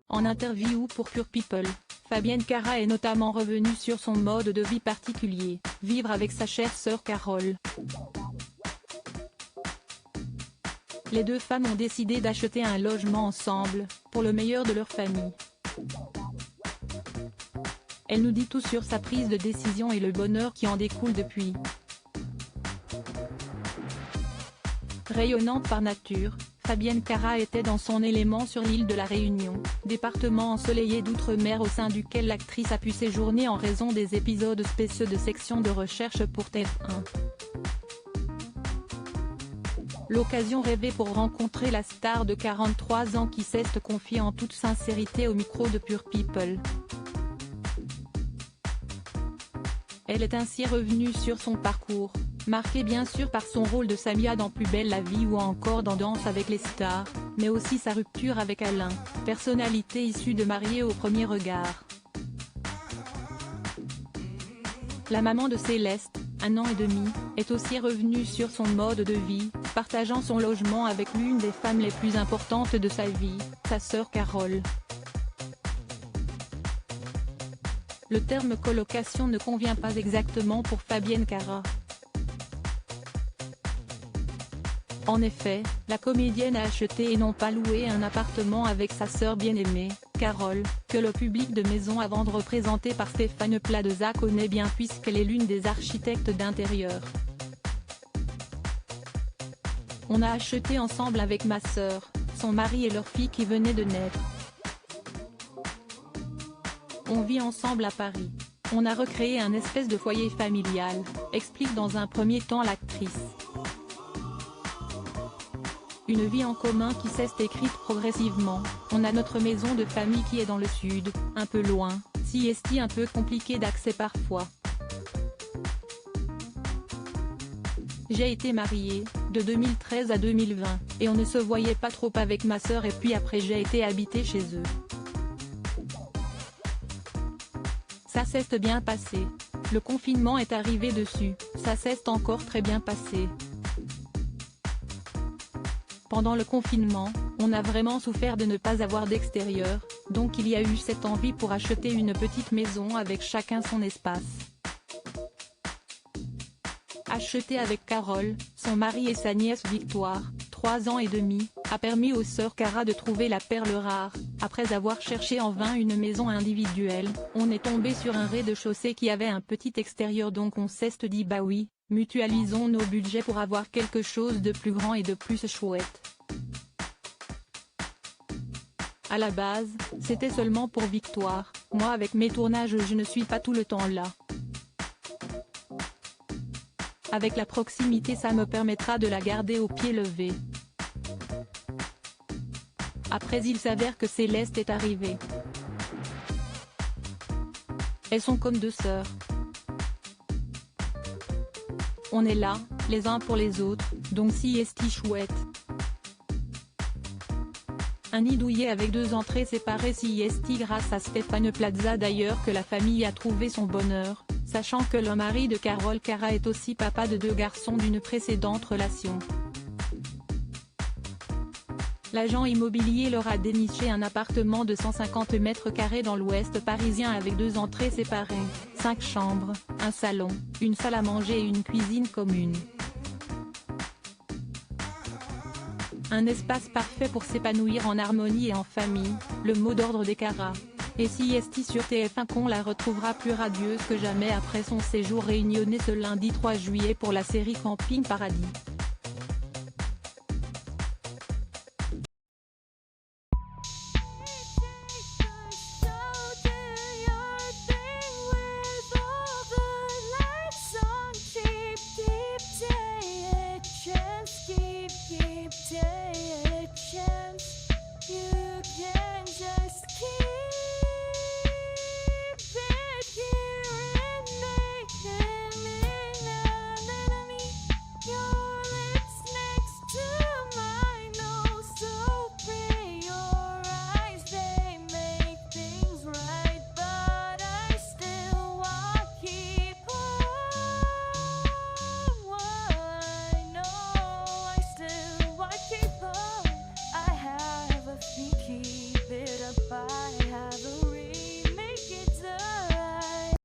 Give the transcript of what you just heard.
En interview pour Pure People, Fabienne Cara est notamment revenue sur son mode de vie particulier, vivre avec sa chère sœur Carole. Les deux femmes ont décidé d'acheter un logement ensemble, pour le meilleur de leur famille. Elle nous dit tout sur sa prise de décision et le bonheur qui en découle depuis. Rayonnante par nature, Fabienne Cara était dans son élément sur l'île de la Réunion, département ensoleillé d'outre-mer au sein duquel l'actrice a pu séjourner en raison des épisodes spéciaux de section de recherche pour TF1. L'occasion rêvée pour rencontrer la star de 43 ans qui s'est confiée en toute sincérité au micro de Pure People. Elle est ainsi revenue sur son parcours, marqué bien sûr par son rôle de Samia dans Plus belle la vie ou encore dans Danse avec les stars, mais aussi sa rupture avec Alain, personnalité issue de Mariés au premier regard. La maman de Céleste, 1 an et demi, est aussi revenue sur son mode de vie, partageant son logement avec l'une des femmes les plus importantes de sa vie, sa sœur Carole. Le terme colocation ne convient pas exactement pour Fabienne Cara. En effet, la comédienne a acheté et non pas loué un appartement avec sa sœur bien-aimée, Carole, que le public de Maison à vendre représenté par Stéphane Plaza connaît bien puisqu'elle est l'une des architectes d'intérieur. On a acheté ensemble avec ma sœur, son mari et leur fille qui venait de naître. On vit ensemble à Paris. On a recréé un espèce de foyer familial, explique dans un premier temps l'actrice. Une vie en commun qui s'est écrite progressivement. On a notre maison de famille qui est dans le sud, un peu loin, si un peu compliqué d'accès parfois. J'ai été mariée, de 2013 à 2020, et on ne se voyait pas trop avec ma sœur et puis après j'ai été habiter chez eux. Ça s'est bien passé. Le confinement est arrivé dessus, ça s'est encore très bien passé. Pendant le confinement, on a vraiment souffert de ne pas avoir d'extérieur, donc il y a eu cette envie pour acheter une petite maison avec chacun son espace. Acheter avec Carole, son mari et sa nièce Victoire, 3 ans et demi, a permis aux sœurs Cara de trouver la perle rare. Après avoir cherché en vain une maison individuelle, on est tombé sur un rez-de-chaussée qui avait un petit extérieur donc on s'est dit bah oui, mutualisons nos budgets pour avoir quelque chose de plus grand et de plus chouette. À la base, c'était seulement pour Victoire, moi avec mes tournages je ne suis pas tout le temps là. Avec la proximité ça me permettra de la garder au pied levé. Après il s'avère que Céleste est arrivée. Elles sont comme deux sœurs. On est là, les uns pour les autres, donc si est chouette. Un nid douillet avec 2 entrées séparées si est grâce à Stéphane Plaza d'ailleurs que la famille a trouvé son bonheur, sachant que le mari de Carole Cara est aussi papa de 2 garçons d'une précédente relation. L'agent immobilier leur a déniché un appartement de 150 mètres carrés dans l'ouest parisien avec 2 entrées séparées, 5 chambres, un salon, une salle à manger et une cuisine commune. Un espace parfait pour s'épanouir en harmonie et en famille, le mot d'ordre des Cara. Et si est sur TF1 qu'on la retrouvera plus radieuse que jamais après son séjour réunionnais ce lundi 3 juillet pour la série Camping Paradis.